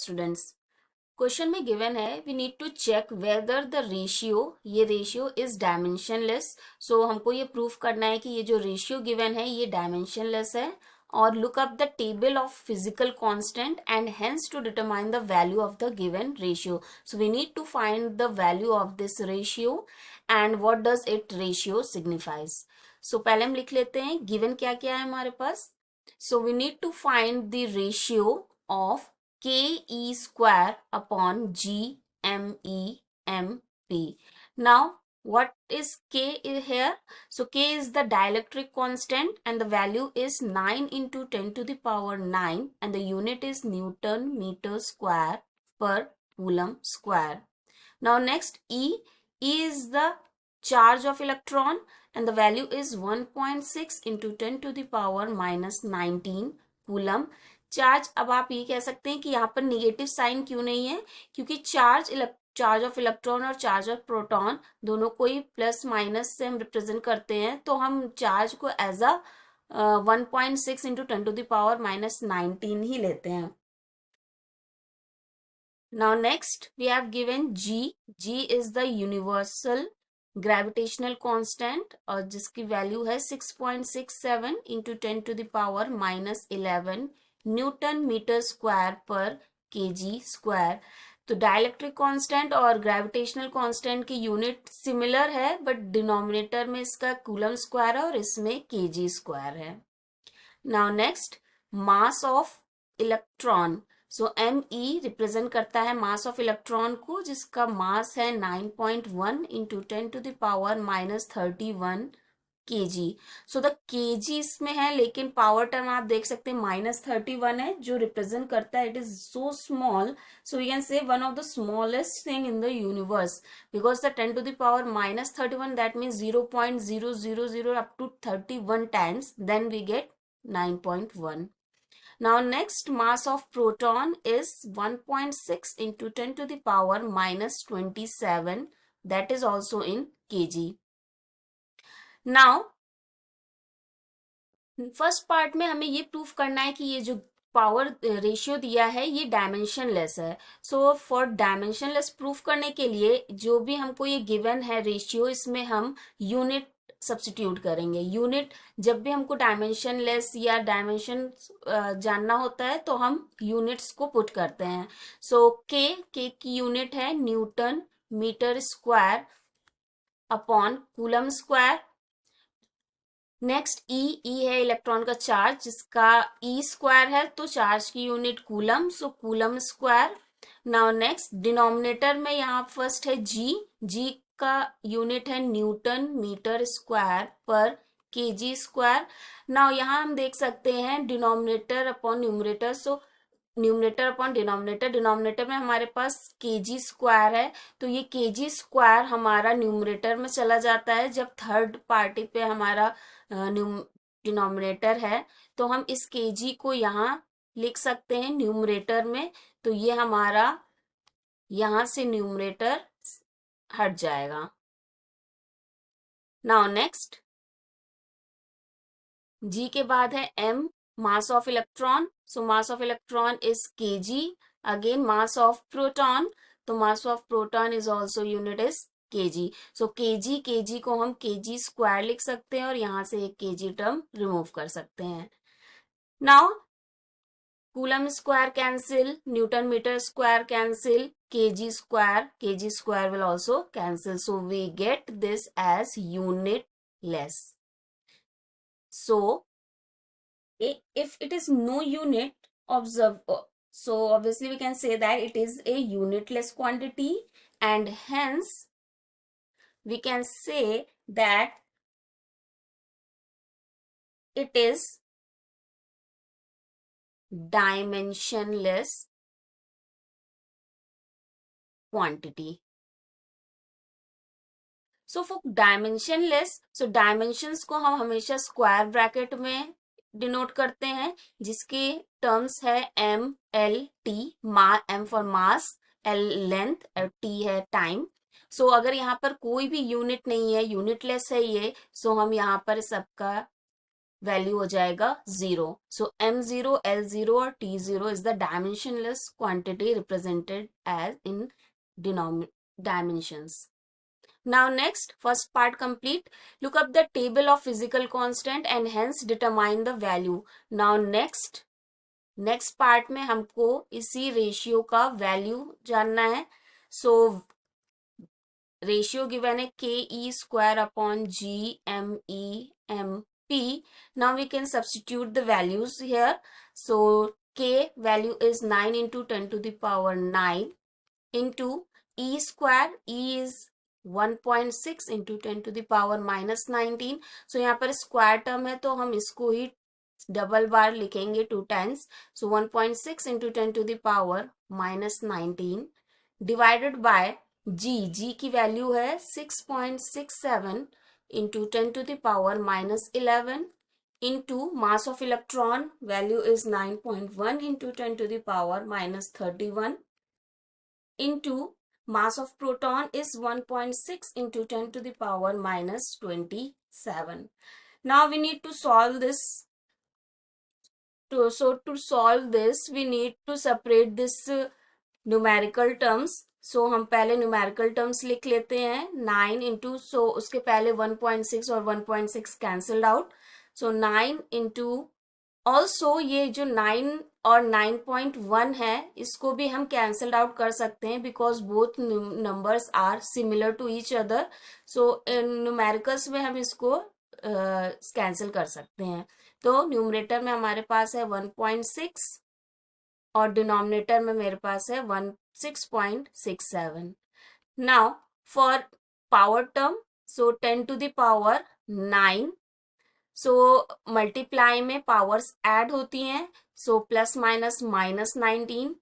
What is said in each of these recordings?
Students, question में given है we need to check whether the ratio, ये ratio is dimensionless. So हमको ये प्रूफ करना है कि ये जो रेशियो गिवन है ये डायमेंशनलेस है। और look up the table of physical constant and hence to determine the value of the given ratio. So we need to find the value of this ratio and what does it ratio signifies. सो पहले हम लिख लेते हैं given क्या क्या है हमारे पास। So we need to find the ratio of ke square upon gmemp. Now, what is k here? So k is the dielectric constant and the value is 9 into 10 to the power 9 and the unit is Newton meter square per coulomb square. Now next E is the charge of electron and the value is 1.6 into 10 to the power minus 19 coulomb. Charge, अब आप ये कह सकते हैं कि यहाँ पर negative sign क्यों नहीं है, क्योंकि चार्ज ऑफ इलेक्ट्रॉन और चार्ज ऑफ प्रोटॉन दोनों को ही प्लस माइनस से हम रिप्रेजेंट करते हैं, तो हम चार्ज को as a 1.6 into 10 to the power minus 19 ही लेते हैं। Now next we have given G is the universal gravitational constant और जिसकी वैल्यू है 6.67 into 10 to the power minus 11 newton metre square पर केजी स्क्वायर। तो डाइलेक्ट्रिक कांस्टेंट और gravitational constant की यूनिट सिमिलर है, बट डिनोमिनेटर में इसका कूलम स्क्वायर है और इसमें केजी स्क्वायर है। Now next mass of electron. So M E represent करता है मास ऑफ इलेक्ट्रॉन को, जिसका मास है 9.1 into 10 to the power minus 31 kg। So the kg इसमें है, लेकिन पावर टर्म आप देख सकते हैं -31 है, जो रिप्रेजेंट करता है it is so small. So we can say one of the smallest thing in the universe, because the 10 to the power -31 that means 0.000 up to 31 times, then we get 9.1। Now next mass of proton is 1.6 into 10 to the power minus 27, that is also in kg. Now first part में हमें ये proof करना है कि ये जो power ratio दिया है ये डायमेंशनलेस है। सो फॉर डायमेंशनलेस प्रूफ करने के लिए जो भी हमको ये गिवन है रेशियो, इसमें हम यूनिट सब्स्टिट्यूट करेंगे। यूनिट जब भी हमको डायमेंशनलेस या डायमेंशन जानना होता है तो हम यूनिट्स को पुट करते हैं। सो के की यूनिट है newton metre square upon coulomb square. Next E है इलेक्ट्रॉन का चार्ज, जिसका ई स्क्वायर है, तो चार्ज की unit coulomb, so coulomb square. Now next denominator में यहाँ फर्स्ट है जी का यूनिट है न्यूटन मीटर स्क्वायर पर केजी स्क्वायर। नाउ यहाँ हम देख सकते हैं denominator upon numerator, so numerator upon denominator, denominator में हमारे पास केजी स्क्वायर है, तो ये केजी स्क्वायर हमारा न्यूमरेटर में चला जाता है जब थर्ड पार्टी पे हमारा डिनोमिनेटर है, तो हम इस केजी को यहाँ लिख सकते हैं न्यूमरेटर में, तो ये हमारा यहाँ से न्यूमरेटर हट जाएगा। नाउ नेक्स्ट जी के बाद है M, mass of electron. So mass of electron is KG. Again mass of proton, तो mass of proton is also unit is KG. So KG को हम केजी स्क्वायर लिख सकते हैं और यहाँ से एक केजी टर्म रिमूव कर सकते हैं। Now coulomb square cancel, newton metre square cancel, KG square will also cancel, so we get this as unitless. So if it is no unit observe, so obviously we can say that it is a unitless quantity, and hence we can say that it is dimensionless quantity. So for dimensionless, so dimensions को हम हमेशा square bracket में denote करते हैं, जिसके terms है M L T, M for mass, L length, T है time. So अगर यहाँ पर कोई भी यूनिट नहीं है, यूनिटलेस है ये, सो हम यहाँ पर सबका वैल्यू हो जाएगा 0. सो m0, l0 और t0 is the dimensionless quantity represented as in dimensions. Now next, first part complete. Look up the table of physical constant and hence determine the value. Now next part में हमको इसी ratio का value जानना है. So ratio given है ke square upon g m e m p. Now we can substitute the values here. So k value is 9 into 10 to the power 9 into e square. E is 1.6 into 10 to the power minus 19. So यहाँ पर square term है तो हम इसको ही double बार लिखेंगे 2 times. So 1.6 into 10 to the power minus 19 divided by G की value है 6.67 into 10 to the power minus 11 into mass of electron value is 9.1 into 10 to the power minus 31 into mass of proton is 1.6 into 10 to the power minus 27. Now we need to solve this. To solve this we need to separate this numerical terms. So हम पहले numerical terms लिख लेते हैं 9 into. सो उसके पहले 1.6 और 1.6 cancelled out. सो 9 into. Also ये जो 9 और 9.1 है इसको भी हम कैंसल्ड आउट कर सकते हैं because both numbers are similar to each other. So numericals में हम इसको कैंसिल कर सकते हैं. तो न्यूमरेटर में हमारे पास है 1.6 और डिनोमिनेटर में मेरे पास है 6.67. Now for power term, so 10 to the power 9. So multiply में पावर्स ऐड होती हैं. So plus minus minus 19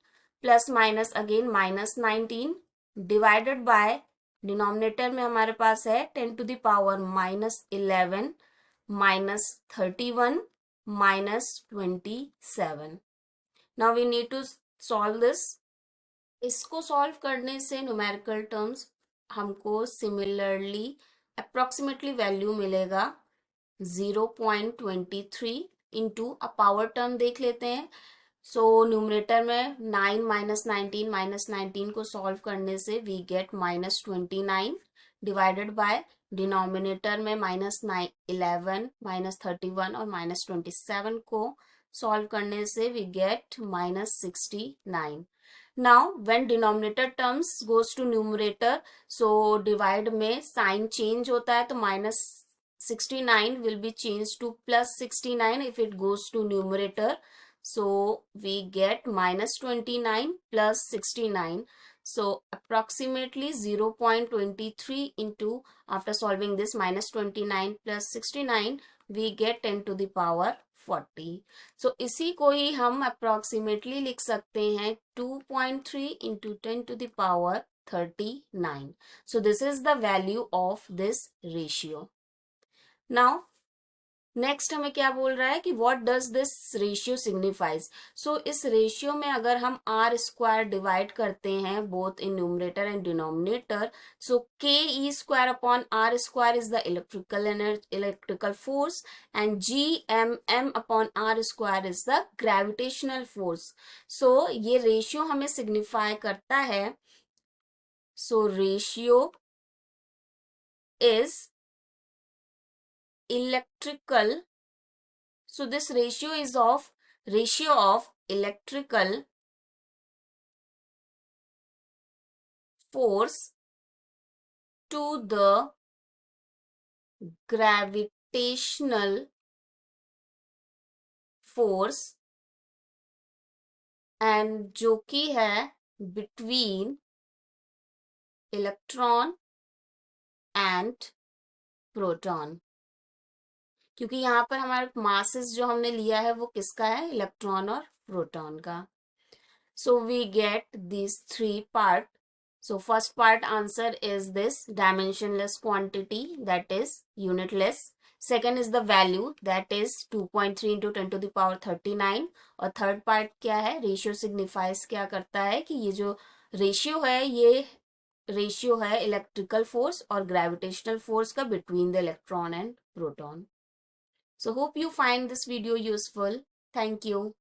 plus minus again minus 19 divided by denominator में हमारे पास है 10 to the power minus 11 minus 31 minus 27. Now we need to solve this. इसको solve करने से न्यूमेरिकल टर्म्स हमको सिमिलरली अप्रोक्सीमेटली वैल्यू मिलेगा 0.23 इंटू. अब पावर टर्म देख लेते हैं. सो न्यूमरेटर में 9 माइनस 19 को सॉल्व करने से we get minus 29 divided by denominator में माइनस 11 माइनस 31 और माइनस 27 को सॉल्व करने से we get minus 69. Now when denominator terms goes to numerator, so divide में साइन चेंज होता है तो minus 69 will be changed to plus 69 if it goes to numerator. So we get minus 29 plus 69. So approximately 0.23 into, after solving this, minus 29 plus 69 we get 10 to the power 40. So इसी को ही हम approximately लिख सकते हैं 2.3 into 10 to the power 39. So this is the value of this ratio. Now next हमें क्या बोल रहा है कि what does this ratio signifies. So इस रेशियो में अगर हम आर स्क्वायर डिवाइड करते हैं both in numerator and denominator, so K E square upon R square is the electrical force and G M M upon R square is the gravitational force. So ये ratio हमें signify करता है. So ratio is electrical. So this ratio is of electrical force to the gravitational force and जो कि है between electron and proton. क्योंकि यहाँ पर हमारे मासेस जो हमने लिया है वो किसका है, इलेक्ट्रॉन और प्रोटॉन का. So we get this 3 part. So first part answer is this dimensionless quantity that is unitless. Second is the value that is 2.3 into 10 to the power 39. और थर्ड पार्ट क्या है, रेशियो सिग्निफाइज क्या करता है कि ये जो रेशियो है ये रेशियो है इलेक्ट्रिकल फोर्स और ग्रेविटेशनल फोर्स का between the electron and proton. So hope you find this video useful. Thank you.